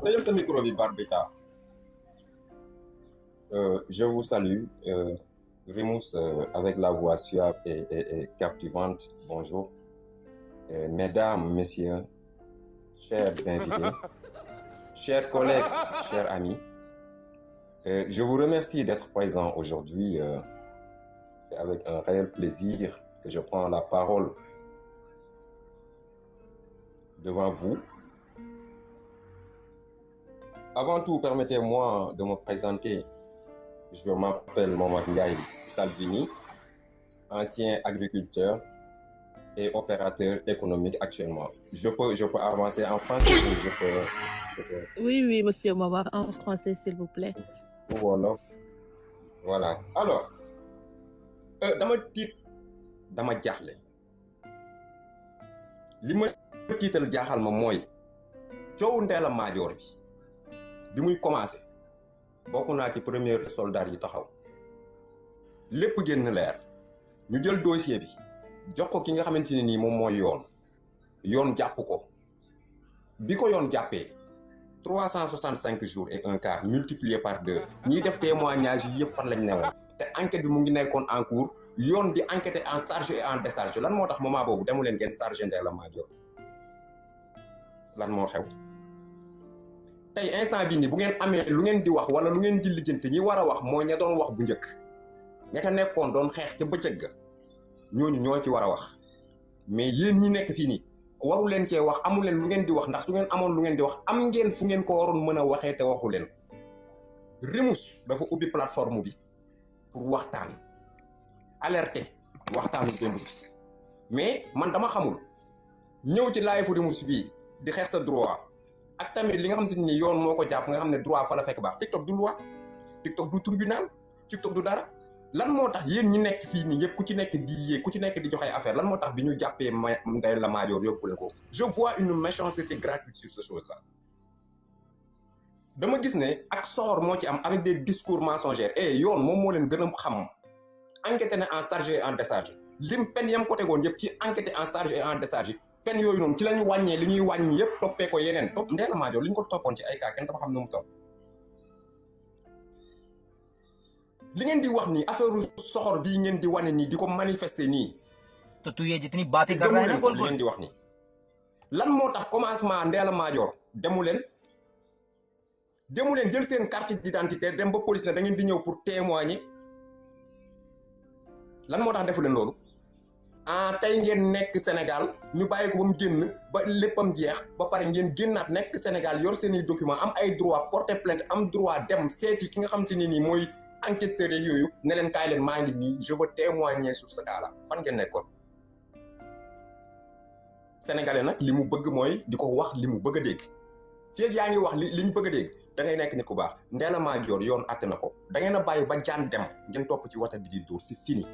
tëjal sa micro bi Barbita. Je vous salue, Rimous, avec la voix suave et captivante. Bonjour. Mesdames, messieurs, chers invités, chers collègues, chers amis, je vous remercie d'être présents aujourd'hui. C'est avec un réel plaisir que je prends la parole devant vous. Avant tout, permettez-moi de me présenter. Je m'appelle Mohamed Ngaï Salvini, ancien agriculteur et opérateur économique actuellement. Je peux avancer en français ou je peux... Oui, monsieur Mohamed, en français, s'il vous plaît. Voilà. Alors, dama tiit dama jaaxle li ma tiital jaaxal ma mooy coowu Ndella Madior bi muy commencé bokk naa ci premier soldat yi taxaw lépp génn leer ñu jël dossier bi jox ko ki nga xamante ne nii moom mooy yoon jàpp ko bi ko yoon jàppee 365 jours et un quart multiplié par 2 ñiy def témoignage yi yëpp fan lañ newoon te enquête bi mu ngi nekkoon en cours yoon di enquêter en charge et en décharge lan moo tax moment boobu demu leen ngeen chargé Ndella Madior lan moo xew tey instant bi nii bu ngeen amee lu ngeen di wax wala lu ngeen di lijjanti ñi war a wax mooy ña doon wax bu njëkk ña ca nekkoon doon xeex ca bëccëg ga ñooñu ñoo ci war a wax mais yéen ñi nekk fii nii waru leen cee wax amu leen lu ngeen di wax ndax su ngeen amoon lu ngeen di wax am ngeen fu ngeen ko waroon mën a waxee te waxu leen. Rimous dafa ubbi plateforme bi pour waxtaan alerter waxtaanu démb bi mais man dama xamul ñëw ci live Rimous bii di xeex sa droit ak tamit li nga xamante ni yoon moo ko jàpp nga xam ne droit fa la fekk baax TikTok du loi TikTok du tribunal TikTok du dara lan moo tax yéen ñi nekk fii nii yëpp ku ci nekk di yee ku ci nekk di joxe affaire lan moo tax bi ñu jàppee Ndella Madior yóbbu leen ko. Je vois une méchanceté gratuite sur cette chose là dama gis ne ak soxor moo ci am avec des discours mensongers et yoon moom moo leen gën a xam enquêté na en charge et en décharge lim pen yam ko tegoon yëpp ci enquêté en charge et en décharge pen yooyu noonu ci lañu wàññee li ñuy wàññi yëpp toppee ko yeneen topp Ndella Madior li ñu ko toppoon ci ay cas kenn dafa xam ne mu topp li ngeen di wax nii affaire soxor bii ngeen di wane nii di ko manifester nii तो तू ये जितनी बातें कर रहा है ना li ngeen di wax nii lan moo tax commencement Ndella Madior demu leen jël seen carte d'identité dem ba police ne da ngeen di ñëw pour témoigner lan moo tax defu leen loolu tey ngeen nekk Sénégal ñu bàyyi ko ba mu génn ba léppam jeex ba pare ngeen génnaat nekk Sénégal yor seeni document am ay droit porter plainte am droit dem seeti ki nga xam te ne nii mooy enquêteurs yeeg yooyu ne leen kaay leen maa ngi nii je veux témoigner sur ce cas là fan ngeen nekkoon. Sénégalais nag li mu bëgg mooy di ko wax li mu bëgg a dégg fii yaa ngi wax li ñu bëgg a dégg da ngay nekk nit ku baax Ndella Madior yoon àtte na ko da ngeen a bàyyi ba jaan dem ngeen topp ci wata bi di dóor c'est fini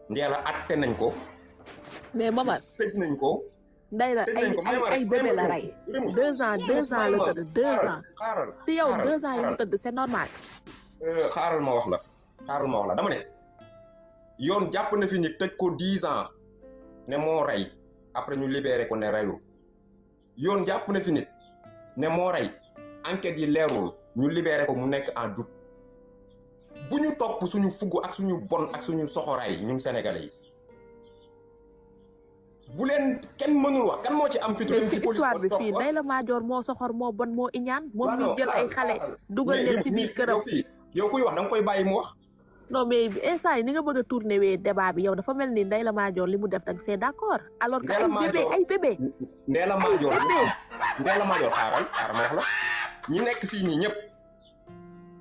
Ndella àtte nañ ko. mais Mohamed tëj nañ ko. Ndella ay bébé la rey. 2 ans la tëdd 2 ans. xaaral te yow 2 ans yi mu tëdd c'est normal. xaaral ma wax la dama ne yoon jàpp na fi nit tëj ko 10 ans ne moo rey après ñu libéré ko ne reyul yoon jàpp na fi nit ne moo rey enquête yi leerul ñu libéré ko mu nekk en doute bu ñu topp suñu fugg ak suñu bon ak suñu soxoraay ñun sénégalais yi bu leen kenn mënul wax kan moo ci am. mais si histoire bi fii Ndella Madior moo soxor moo bon moo iñaan moom ñu jël ay xale dugal leen ci biir këram. yow kuy wax da nga koy bàyyi mu wax. non mais instant yi ni nga bëgg a tourner wee débat bi yow dafa mel ni Ndella Madior li mu def dag c'est d'accord. alors que ay bébé Ndella Madior xaaral ma wax la ñi nekk fii nii ñëpp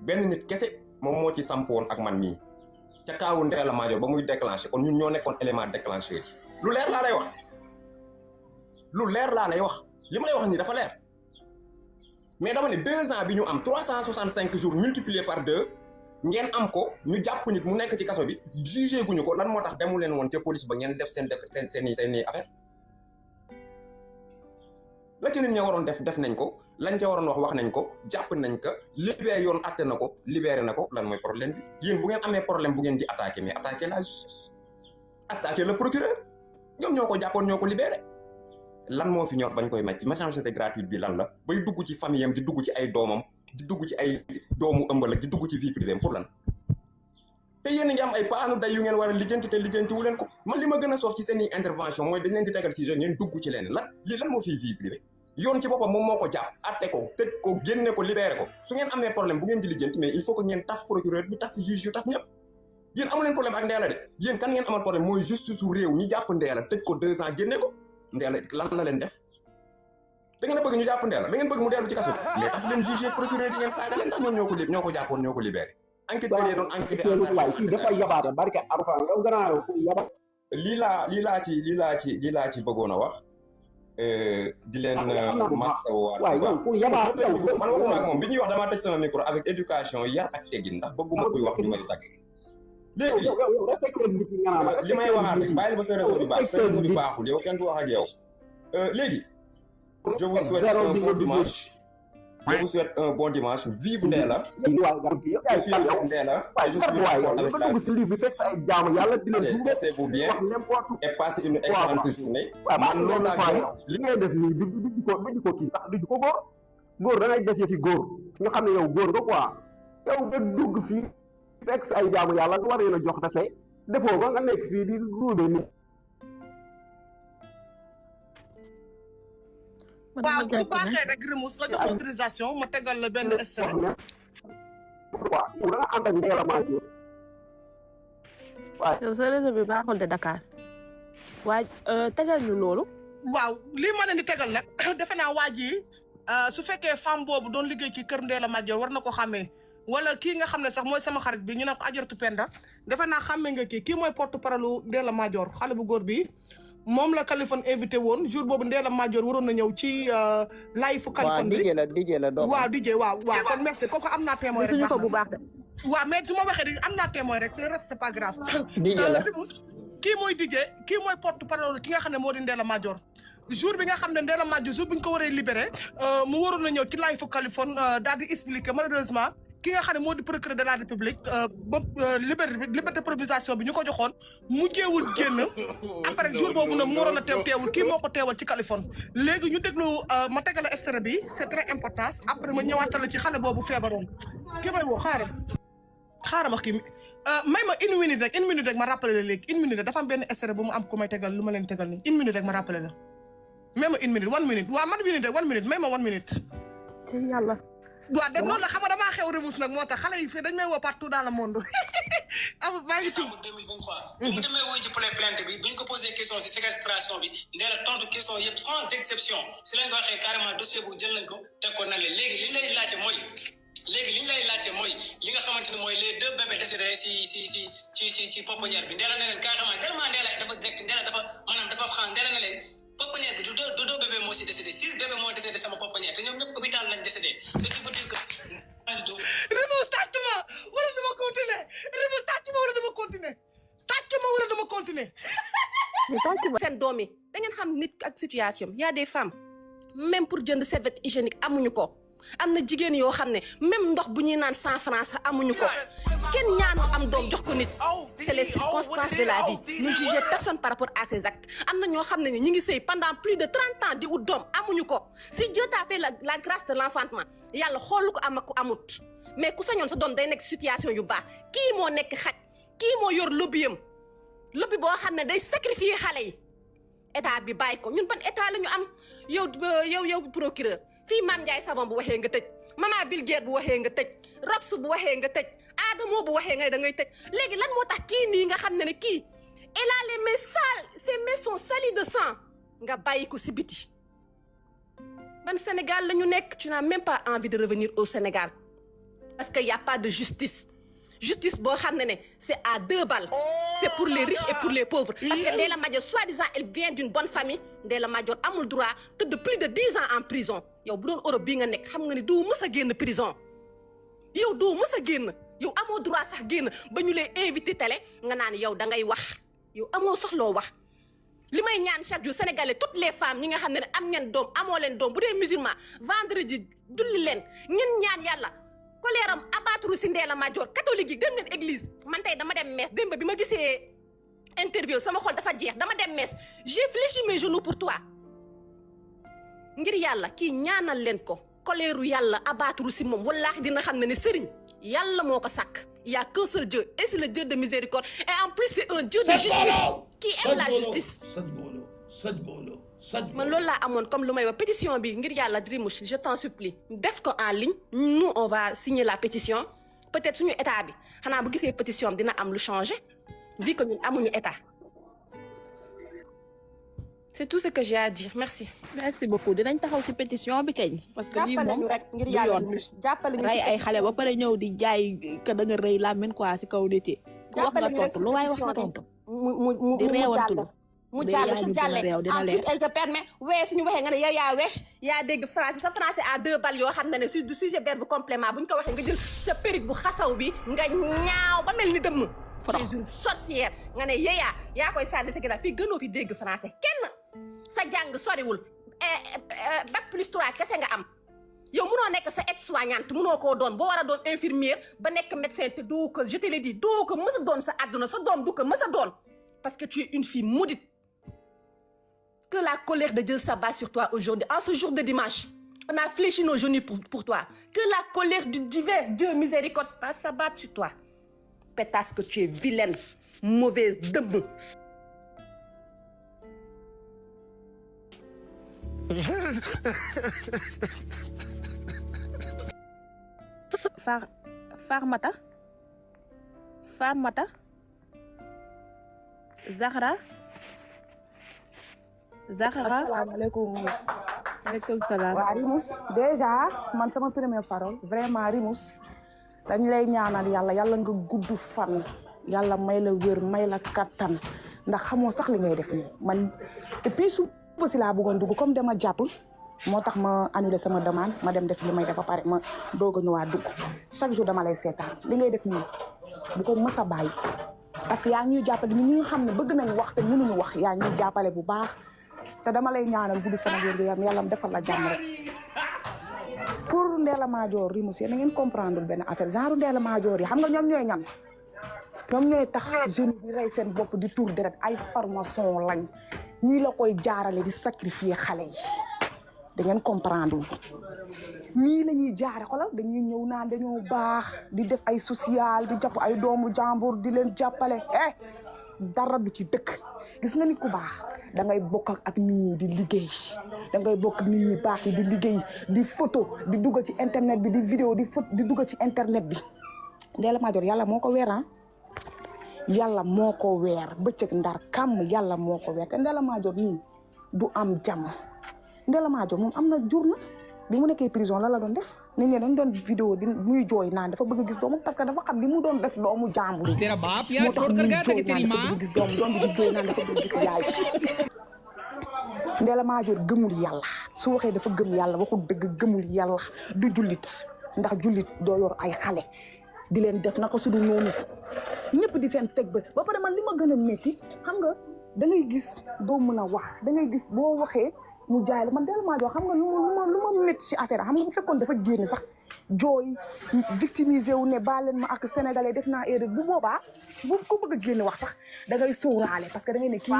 benn nit kese moom moo ci sampoon ak man mii ca kaawu Ndella Madior ba muy déclenché kon ñun ñoo nekkoon élément déclencheur yi. lu leer laa lay wax li ma lay wax nii dafa leer mais dama ne 2 ans bi ñu am 365 jours multiplié par 2 ngeen am ko ñu jàpp nit mu nekk ci kaso bi jugé guñu ko lan moo tax demu leen woon ca police ba ngeen def seen affaire la ci nit ña waroon def nañ ko lañ ca waroon wax nañ ko jàpp nañ ko libéré yoon atte na ko libéré na ko lan mooy problème bi yéen bu ngeen amee problème bu ngeen di attaqué mais attaqué la justice attaqué le procureur ñoom ñoo ko jàppoon ñoo ko libéré lan moo fi ñor bañ koy màcc messagerie gratuite bi lan la bay dugg ci famille am di dugg ci ay doomam di dugg ci ay doomu ëmbal ak di dugg ci vie privée pour lan te yéen a ngi am ay paanu day yu ngeen war a lijjanti te lijjanti wu leen ko man li ma gën a soof ci seen i intervention mooy dañ leen di tegal si jeu ngeen dugg ci leen lan moo fi vie privée yoon ci boppam moom moo ko jàpp atte ko tëj ko génne ko libéré ko su ngeen amee problème bu ngeen di lijjanti mais il faut que ngeen taf procureur bi taf juge yu taf ñëpp yéen amu leen problème ak Ndella de yéen kan ngeen amal problème mooy justice su réew ñi jàpp Ndella tëj ko 2 ans génne ko Ndella lan la leen def da ngeen a bëgg ñu jàpp Ndella da ngeen bëgg mu dellu ci kaso bi mais taf leen juge procureur di ngeen saaga leen ndax ñoom ñoo ko jàppoon ñoo ko libéré enquêteurs yi doon enquêté kii dafay yabaate barke Alxuraan yow gannaaw yow yabaate lii laa ci bëggoon a wax di leen masawaat man waxuma ak moom bi ñuy wax damaa tëj sama micro avec éducation yar ak teggin ndax bëgguma kuy wax ñu may tagg léegi li may waxaat rek bàyyil ba sa réseau bi baax sa réseau bi baaxul yow kenn du wax ak yow léegi je vous souhaite un bon dimanche je vous souhaite un bon dimanche vive Ndella je suis avec Ndella et je suis d'accord avec la portez-vous bien et passez une excellente journée man loolu laa gëm li ngay def nii du ko kii sax du ko góor da ngay def ci góor ñu xam ne yow góor nga quoi yow nga dugg fii fekk fi ay jaamu yàlla nga war leen a jox dafay defoo ko nga nekk fii di ruube nit waaw su baaxee rek Remus nga jox autorisation ma tegal la benn extrait. waaw yow da nga ànd ak Ndella Madior. waaw yow sa réseau bi baaxul de Dakar waaye tegal ñu loolu. waaw lii ma leen di tegal nag defe naa waa ji su fekkee femme boobu doon liggéey ci kër Ndella Madior war na ko xàmmee wala kii nga xam ne sax mooy sama xarit bi ñu ne ko Ajaratu Penda defe naa xàmmee nga kii mooy porte parole Ndella Madior xale bu góor bi. moom la Kaliphone invité woon jour boobu Ndella Madior waroon na ñëw ci live fu Kaliphone bi DJ la doom waaw DJ waaw kon merci kooku am naa témoin rek ko bu baax de waaw mais su ma waxee di am naa témoin rek le reste c'est pas grave DJ la kii mooy DJ kii mooy porte parole ki nga xam ne moo di Ndella Madior jour bi nga xam ne Ndella Madior jour bi ñu ko waree libéré mu waroon na ñëw ci live fu Kaliphone daal di expliquer malheureusement ki nga xam ne moo di procureur de la république ba liberté provisoire bi ñu ko joxoon mu jéewul génn après jour boobu nag mu waroon a teewul kii moo ko teewal ci Kaliphone léegi ñu déglu ma tegal a extrait bi c'est très important après ma ñëwaatal ci xale boobu feebaroon ki may woo xaaral ma kii may ma une minute rek ma rappelé la léegi une minute dafa am benn extrait bu mu am ku may tegal lu ma leen tegal nii une minute rek ma rappelé la may ma une minute 1 minute waaw man minute rek 1 minute may ma 1 minute ci yàlla waaw de noonu la xam nga damaa xew Remus nag moo tax xale yi fii dañ may woo partout dans le monde maa ngi si 2023 bu mu demee wuy ji plainte bi bu ñu ko posé question si séquestration bi Ndella tontu question yëpp sans exception si lañ ko waxee carrément dossier bu jël nañ ko teg ko na le léegi li ñu lay laajte mooy li nga xamante ne mooy les 2 bébés décédés ci pouponnière bi Ndella ne leen carrément tellement Ndella dafa direct Ndella dafa maanaam dafa xam Ndella ne leen pouponnière bi du 2 bébés moo si décédé 6 bébés moo décédé sama pouponnière te ñoom ñëpp hôpital lañ décédé ce qui veut dire que Remus tàcc ma wala dama continuer Remus tàcc ma wala dama continuer seen doom yi da ngeen xam nit ak situation y a des femmes même pour jënd serviette hygiénique amuñu ko am na jigéen yoo xam ne même ndox bu ñuy naan 100 francs sax amuñu ko kenn ñaanu am doom jox ko nit c'est les circonstances de la vie ne jugez personne par rapport à ses actes am na ñoo xam ne ñi ngi sëy pendant plus de 30 ans di ut doom amuñu ko si Dieu t'a fait la grâce de l'enfantement yàlla xool ko am ak ku amut mais ku sañoon sa doom day nekk situation yu baax kii moo nekk xaj kii moo yor lobbyam lobby boo xam ne day sacrifier xale yi état bi bàyyi ko ñun ban état la ñu am yow procureur fii Mame Ndiaye Savon bu waxee nga tëj Mama Vulgaire bu waxee nga tëj Rox bu waxee nga tëj Adamo bu waxee nga da ngay tëj léegi lan moo tax kii nii nga xam ne kii elle a les mains sales ses mains sont salies de sang nga bàyyi ko si biti ban Sénégal la ñu nekk tu n'as même pas envie de revenir au Sénégal parce que y a pas de justice boo xam ne c'est à 2 balles c'est pour les riches et pour les pauvres parce que Ndella Madior soi-disant elle vient d'une bonne famille Ndella Madior amul droit tëdd plus de 10 ans en prison yow bu doon Europe bii nga nekk xam nga ne doo mës a génn prison yow doo mës a génn yow amoo droit sax génn ba ñu lay invité télé nga naan yow da ngay wax yow amoo soxloo wax li may ñaan chaque jour sénégalais toutes les femmes ñi nga xam ne am ngeen doom amoo leen doom bu dee musulman vendredi julli leen ngeen ñaan yàlla koleeram abattre si Ndella Madior catholique yi dem leen église man tey dama dem messe démb bi ma gisee interview sama xol dafa jeex dama dem messe j'ai fléchi mes genoux pour toi ngir yàlla kii ñaanal leen ko koleeru yàlla abaaturu si moom wallaahi dina xam ne sëriñ yàlla moo ko sàkk. Il y a qu'un seul Dieu et c'est le Dieu de miséricorde et en plus c'est un Dieu de justice qui aime la justice. man loolu laa amoon comme lu may wax pétition bi ngir yàlla Drimouche je t'en supplie def ko en ligne nous on va signer la pétition peut-être suñu état bi xanaa bu gisee pétition bi dina am lu changer vu que ñun amuñu état. C'est tout ce que j'ai à dire merci. merci beaucoup dinañ taxaw ci pétition bi kañ. parce que lii moom rek ngir du yàlla yoon jàppale ñu rey ay xale ba pare ñëw di jaay que da nga rëy làmmiñ quoi si kaw nit yi. ku wax nga tontu lu waaye wax nga tontu. di reewantul mu jàll su jàllee en plus elle te permet wee suñu waxee nga ne yow yaa wees yaa dégg français sa français à 2 balles yoo xam ne du sujet verbe complément bu ñu ko waxee nga jël sa perruque bu xasaw bi nga ñaaw ba mel ni dëmm. forox tu es une sorcière nga ne yaa koy sànni sa ginnaaw fii gënoo fi dégg français kenn sa jàng soriwul bac plus 3 kese nga am yow munoo nekk sa aide-soignante munoo koo doon boo war a doon infirmière ba nekk médecin te doo ko je te l'ai dit doo ko mës a doon sa àdduna sa doom du ko mës a doon parce que tu es une fille maudite. Que la colère de Dieu s'abat sur toi aujourd'hui en ce jour de dimanche on a fléchi nos genoux pour toi que la colère du divin Dieu miséricorde va s'abattre sur toi pétasse que tu es vilaine mauvaise dëmm. Farmata Zahra. Asalaamaaleykum. Waaleykum salaam. waa Rimous déjà man sama première parole vraiment Rimous dañ lay ñaanal yàlla nga gudd fan yàlla may la wér may la kattan ndax xamoo sax li ngay def nii man depuis suba si laa bëggoon dugg comme dama jàpp moo tax ma annulé sama demande ma dem def li may def ba pare ma doog a ñëwaat dugg chaque jour dama lay seetaan li ngay def nii bu ko mës a bàyyi parce que yaa ngi ñuy jàppale ñi nga xam ne bëgg nañ wax te mënuñu wax yaa ngi ñuy jàppale bu baax te dama lay ñaanal gudd fan ak wér gu yàlla defal la jàmm rek pour Ndella Madior Rimous na ngeen comprendre benn affaire genre Ndella Madior yi xam nga ñoom ñooy ñan ñoom ñooy tax jeunes yi di rey seen bopp di tour deret ay formation lañ ñii la koy jaarale di sacrifier xale yi da ngeen comprendre ñii la ñuy jaare xolal dañuy ñëw naan dañoo baax di def ay social di jàpp ay doomu jàmbur di leen jàppale dara du ci dëkk gis nga nit ku baax da ngay bokk ak nit ñi di liggéey da ngay bokk ak nit ñi baax yi di liggéey di photo di dugg ci internet bi di vidéo di photo di dugg ci internet bi Ndella Madior yàlla moo ko weer yàlla moo ko weer bëccëg ndar kàmm yàlla moo ko weer te Ndella Madior nii du am jàmm Ndella Madior moom am na jur na bi mu nekkee prison la doon def nit ñi dañ doon vidéo di muy jooy naan dafa bëgg gis doomu parce que dafa xam li mu doon def doomu jàmbur yi तेरा बाप यार छोड़ कर गया था कि तेरी माँ gis doom di jooy naan dafa bëgg gis yaay Ndella Madior gëmul yàlla su waxee dafa gëm yàlla waxul dëgg gëmul yàlla du jullit ndax jullit doo yor ay xale di leen def naka su dul noonu ñëpp di seen teg ba pare man li ma gën a métti xam nga da ngay gis doo mën a wax da ngay gis boo waxee mu jaay la man Ndella Madior xam nga lu ma métti ci affaire xam nga bu fekkoon dafa génn sax jooy victimisé wu ne baal leen ma ak sénégalais def naa erreur bu boobaa bu ko bëgg a génn wax sax da ngay sóoraale parce que da ngay ne kii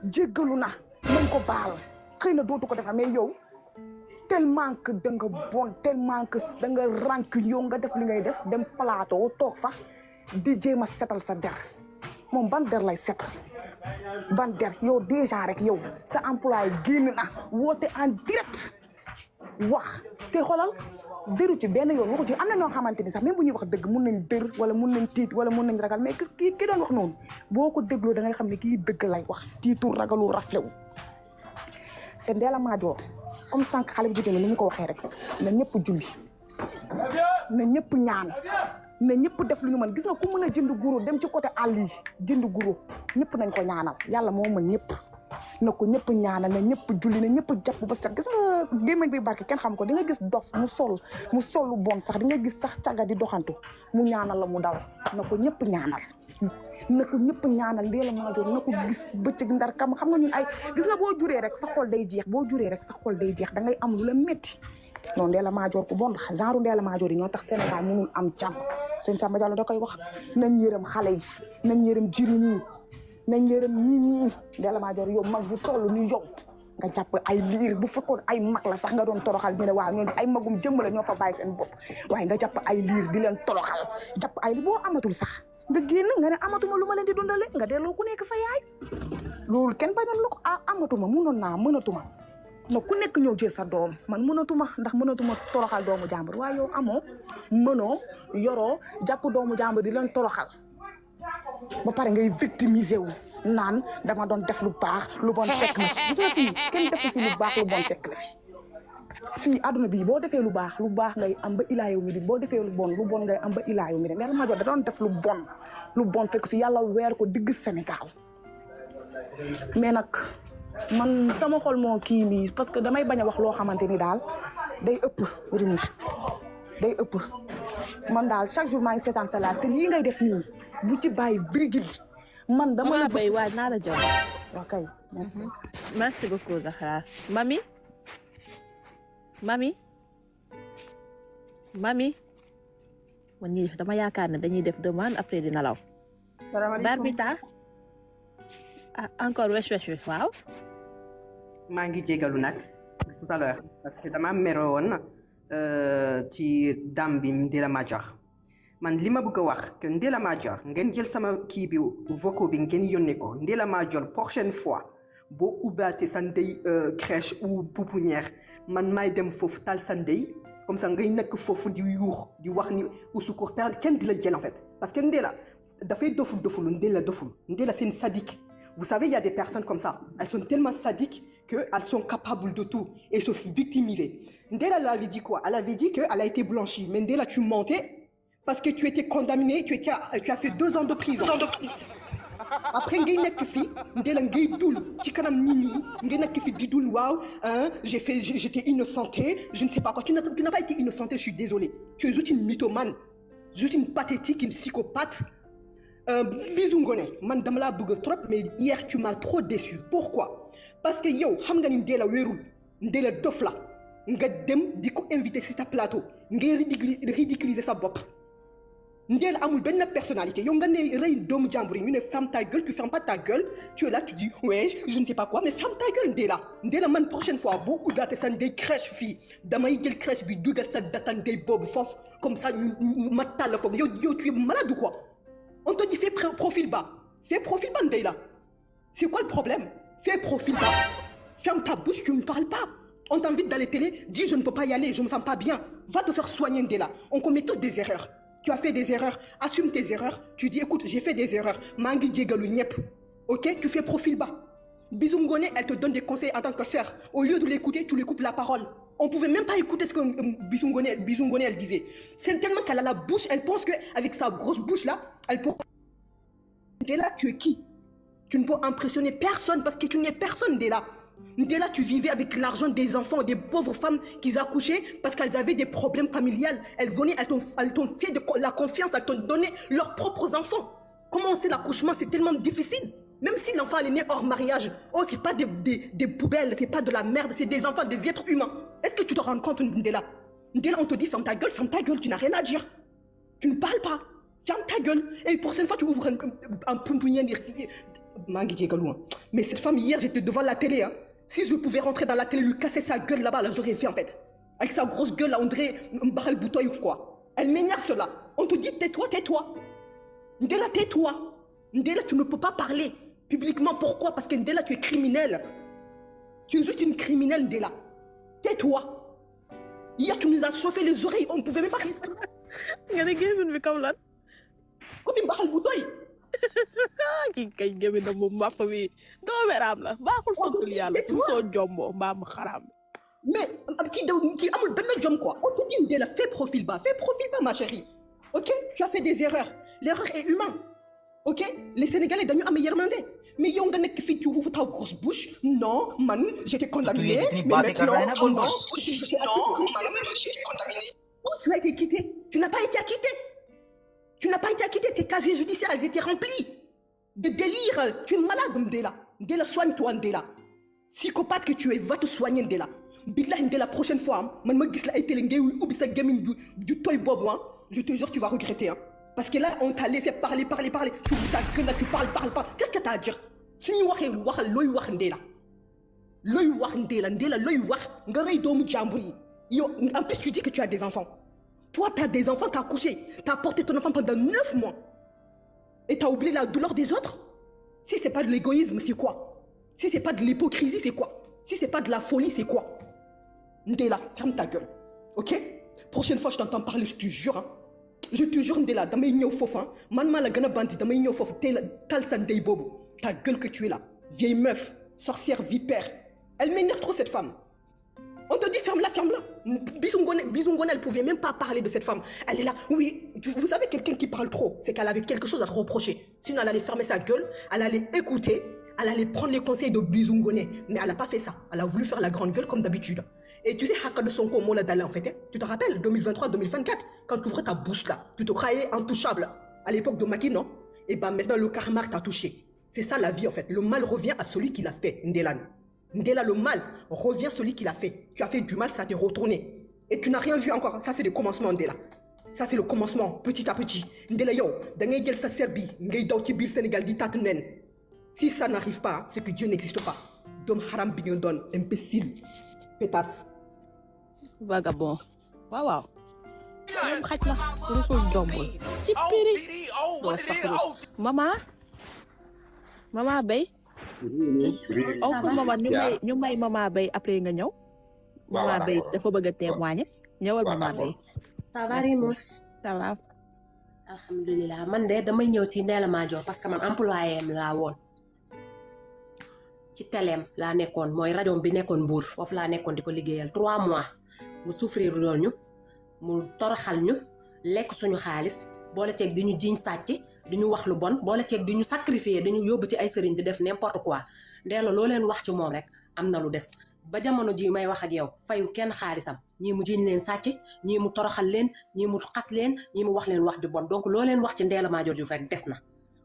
jéggalu na nañ ko baal xëy na dootu ko defa mais yow tellement que da nga bon tellement que da nga rancune yow nga def li ngay def dem plateau toog fa di jéem a setal sa der moom ban der lay setal ban der yow déjà rek yow sa employé génn na woote en direct wax te xoolal dëru ci benn yoon waxu ci am na ñoo xamante ni sax même bu ñuy wax dëgg mun nañ dër wala mun nañ tiit wala mun nañ ragal mais ki doon wax noonu boo ko dégloo da ngay xam ne kii dëgg lay wax tiitu ragalu raflewu te Ndella Madior comme sànq xale bu jigéen ni mu ko waxee rek na ñëpp julli na ñëpp ñaan na ñëpp def lu ñu mën gis nga ku mën a jënd guro dem ci côté àll yi jënd guro ñëpp nañ ko ñaanal yàlla moo mën ñëpp na ko ñëpp ñaanal na ñëpp julli na ñëpp jàpp ba set gis nga gémmiñ bi barke kenn xam ko di nga gis dof mu sol lu bon sax di nga gis sax càgga di doxantu mu ñaanal la mu daw na ko ñëpp ñaanal na ko ñëpp ñaanal Ndella Madior na ko gis bëccëg ndar kam xam nga ñun ay gis nga boo juree rek sa xol day jeex boo juree rek sa xol day jeex da ngay am lu la métti non Ndella Madior ku bon genre Ndella Madior yi ñoo tax Sénégal mënul am jàmm sëñ Samba Diallo da koy wax nañ yërëm xale yi nañ yërëm jirim yi nañ yërëm nit ñi Ndella Madior yow mag bu toll ni yow nga jàpp ay liir bu fekkoon ay mag la sax nga doon toroxal ñu ne waaw ñooñu ay magum jëmm la ñoo fa bàyyi seen bopp waaye nga jàpp ay liir di leen toroxal jàpp ay boo amatul sax nga génn nga ne amatuma lu ma leen di dundale nga delloo ku nekk sa yaay loolu kenn bañoon lu ko amatuma mënoon naa mënatuma na ku nekk ñëw jël sa doom man mënatuma ndax mënatuma toroxal doomu jàmbur waaye yow amoo mënoo yoroo jàpp doomu jàmbur di leen toroxal ba pare ngay victimiser wu naan dama doon def lu baax lu bon fekk na ci gis nga fii kenn defu fi lu baax lu bon fekk la fi fii àdduna bi boo defee lu baax ngay am ba ilaa yow mi di boo defee lu bon ngay am ba ilaa yow mi di Ndella Madior da doon def lu bon fekk si yàlla weer ko digg Sénégal mais nag man sama xol moo kii nii parce que damay bañ a wax loo xamante ni daal day ëpp Rimouche day ëpp man daal chaque jour maa ngi seetaan sa laaj te lii ngay def nii bu ci bàyyi virgule man dama la bay waaj naa la jox ok merci merci beaucoup Zahra mami man ñii dama yaakaar ne dañuy def demande après dina law Barbita encore wesh waaw maa ngi jégalu nag tout à l'heure parce que dama mero woon ci dame bi Ndella Madior man li ma bëgg a wax que Ndella Madior ngeen jël sama kii bi vocaux bi ngeen yónnee ko Ndella Madior prochaine fois boo ubbaate sa ndey crèche ou pouponnière man maay dem foofu tal sa ndey comme ça ngay nekk foofu di yuux di wax ni au secours perdre kenn di la jël en fait parce que Ndella dafay doful Ndella c'est une sadique. Vous savez, il y a des personnes comme ça. Elles sont tellement sadiques qu'elles sont capables de tout et se victimiser. Ndella, elle avait dit quoi? Elle avait dit qu'elle a été blanchie. Mais Ndella, tu mentais parce que tu étais condamnée, tu as fait 2 ans de prison. Après, Ndella, j'étais innocentée, je ne sais pas quoi. Tu n'as pas été innocentée, je suis désolée. Tu es juste une mythomane, juste une pathétique, une psychopathe. Bisou Ngoné man dama laa bëgg trop mais hier tu m'as trop déçu pourquoi parce que yow xam nga ni Ndella wéerul Ndella dof la nga dem di ko invité si ta plateau ngay ridiculiser sa bopp Ndella amul benn personnalité yow nga ne rey doomu jàmbur yi ñu ne ferme ta gueule tu fermes pas ta gueule tu es là tu dis ouais je ne sais pas quoi mais ferme ta gueule Ndella man prochaine fois boo uddaate sa ndey crèche fii damay jël crèche bi dugal sa data ndey boobu foofu comme ça ñu ma tàll foofu yow tu es malade ou quoi. On te dit fais profil bas. Fais profil bas, Ndella. C'est quoi le problème? Fais profil bas. Ferme ta bouche, tu ne parles pas. On t'invite dans les télés, dis je ne peux pas y aller, je ne me sens pas bien. Va te faire soigner, Ndella. On commet tous des erreurs. Tu as fait des erreurs, assume tes erreurs. Tu dis écoute, j'ai fait des erreurs. Mangi djegalu nyep. Ok? Tu fais profil bas. Bisou Ngoné, elle te donne des conseils en tant que sœur. Au lieu de l'écouter, tu lui coupes la parole. On pouvait même pas écouter ce que Bisou Ngoné elle disait. C'est tellement qu'elle a la bouche, elle pense qu'avec sa grosse bouche là, elle peut... Ndella, tu es qui? Tu ne peux impressionner personne parce que tu n'es personne, Ndella. Ndella, tu vivais avec l'argent des enfants, des pauvres femmes qui accouchaient parce qu'elles avaient des problèmes familiales. Elles venaient, elles t'ont fait de la confiance, elles t'ont donné leurs propres enfants. Comment c'est l'accouchement? C'est tellement difficile. Même si l'enfant est né hors mariage, oh, c'est pas des poubelles, c'est pas de la merde, c'est des enfants, des êtres humains. Est-ce que tu te rends compte, Ndella? Ndella, on te dit ferme ta gueule, tu n'as rien à dire. Tu ne parles pas. Ferme ta gueule. Et pour cette fois, tu ouvres un pouponnière. Mais cette femme, hier, j'étais devant la télé. Hein. Si je pouvais rentrer dans la télé, lui casser sa gueule là-bas, là, j'aurais fait en fait. Avec sa grosse gueule, là, on dirait un barrel bouteille ou quoi. Elle m'énerve cela. On te dit tais-toi. Ndella, tais-toi. Ndella, tu ne peux pas parler publiquement. Pourquoi? Parce que Ndella, tu es criminelle. Tu es juste une criminelle, Ndella. Tais-toi. Hier, tu nous as chauffé les oreilles. On ne pouvait même pas respirer. Comme une barrel bouteille. Kii kay gémmi na moom mbàpp bi doomeeraam la baaxul santul yàlla tu soo jombo mbaam xaraam. Mais qui amul benn jom quoi. On te dit Ndella, fais profil bas ma chérie. Ok, tu as fait des erreurs. L'erreur est humaine. Ok, les Sénégalais dañu am yërmande. Mais yow nga nekk fii tu ta grosse bouche. Non, man, j'étais condamnée. Mais maintenant, non, j'étais condamnée. Oh, tu as été quitté. Tu n'as pas été acquitté. Tes casiers judiciaires, elles étaient remplies de délire. Tu es malade, Ndella. Ndella, soigne-toi, Ndella. Psychopathe que tu es, va te soigner, Ndella. Billahi, Ndella, la prochaine fois, du toy bob, je te jure, tu vas regretter. Hein. Parce que là, on t'a laissé parler. Tu ouvres ta gueule, là, tu parles. Qu'est-ce que t'as à dire? Si nous Ndella. L'œil wax Ndella, l'œil wax, nga rey doomu jàmbur yi. Yo, en plus, tu dis que tu as des enfants. Toi, tu as des enfants, tu as accouché. Tu as porté ton enfant pendant 9 mois. Et tu as oublié la douleur des autres? Si c'est pas de l'égoïsme, c'est quoi? Si c'est pas de l'hypocrisie, c'est quoi? Si c'est pas de la folie, c'est quoi? Ndella, ferme ta gueule. Ok? Prochaine fois, je t'entends parler, je te jure. Hein? Je te jure, Ndella, damay ñëw foofu. Hein? Man maa la gën a bandi, damay ñëw foofu. Tal sa ndey boobu. Ta gueule que tu es là. Vieille meuf, sorcière, vipère. Elle m'énerve trop, cette femme. On te dit ferme-la, ferme-la. Bisungone, elle pouvait même pas parler de cette femme. Elle est là, oui, vous savez quelqu'un qui parle trop, c'est qu'elle avait quelque chose à se reprocher. Sinon, elle allait fermer sa gueule, elle allait écouter, elle allait prendre les conseils de Bisungone. Mais elle n'a pas fait ça. Elle a voulu faire la grande gueule comme d'habitude. Et tu sais, Haka de Sonko, Mola Dalla, en fait, hein? Tu te rappelles, 2023-2024, quand tu ouvrais ta bouche là, tu te croyais intouchable. À l'époque de Macky, non? Et ben maintenant, le karma t'a touché. C'est ça la vie, en fait. Le mal revient à celui qui l'a fait, Ndella. Ndella, le mal revient celui qui l'a fait. Tu as fait du mal, ça t'est retourné. Et tu n'as rien vu encore. Ça, c'est le commencement, Ndella. Ça, c'est le commencement, petit à petit. Ndella, yo, da ngay jël sa Serbie, ngay daw ci biir Sénégal di taatu nen. Si ça n'arrive pas, c'est que Dieu n'existe pas. Dom haram bi ngeen doon, imbécile, pétasse. Vagabond. Waaw waaw. Moom xaj la rusul jombul. Ci piri. Doo sax rus. Mama Bay. oncle Mama ñu may Mama Bay après nga ñëw. Mama Bay dafa bëgg a témoigner. ñëwal Mama Bay. Ça va Rimous? Ça va. Alhamdulillah man de damay ñëw ci Ndella Madior parce que man employé am laa woon. ci teleem laa nekkoon mooy rajo bi nekkoon Mbour foofu laa nekkoon di ko liggéeyal 3 mois mu souffrir lool ñu mu toroxal ñu lekk suñu xaalis boole ceeg di ñu jiiñ sàcc di ñu wax lu bon boole ceeg di ñu sacrifier di ñu yóbbu ci ay sëriñ di def n'importe quoi Ndella loo leen wax ci moom rek am na lu des ba jamono ji may wax ak yow fayul kenn xaalisam ñii mu jiiñ leen sàcc ñii mu toroxal leen ñii mu xas leen ñii mu wax leen wax ju bon donc loo leen wax ci Ndella Madior Diouf rek des na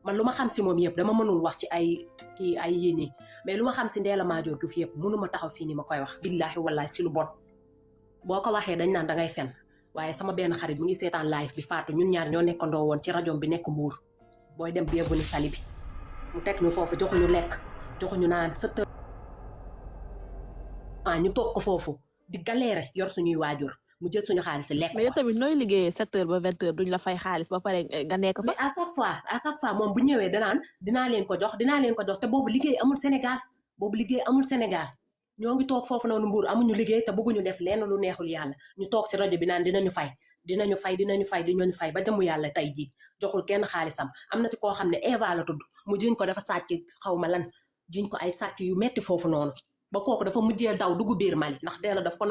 man lu ma xam si moom yëpp dama mënul wax ci ay kii ay yii nii mais lu ma xam si Ndella Madior Diouf yëpp mënuma taxaw fii ni ma koy wax billaahi wallaahi si lu bon boo ko waxee dañ naan dangay fen waaye sama benn xarit mi ngi seetaan live bi Fatou ñun ñaar ñoo nekkandoo woon ci rajo bi nekk Mbour booy dem bienvenue sali bi mu teg ñu foofu joxuñu lekk joxuñu naan 7 heures ñu toog ko foofu di galère yor suñuy waajur mu jël suñu xaalis lekk mais yow tamit nooy liggéeyee 7 heures ba 20 heures duñ la fay xaalis ba pare nga nekk fa. mais à chaque fois moom bu ñëwee danaan dinaa leen ko jox te boobu liggéey amul Sénégal ñoo ngi toog foofu noonu Mbour amuñu liggéey te bëgguñu def lenn lu neexul yàlla ñu toog si rajo bi naan dinañu fay ba jëmu yàlla tey jii joxul kenn xaalisam am na ci koo xam ne Eva la tudd mu jiñ ko dafa sàcc xaw ma lan jiñ ko ay sàcc yu metti foofu noonu ba kooku dafa mujjee daw dugg biir Mali ndax Ndella daf ko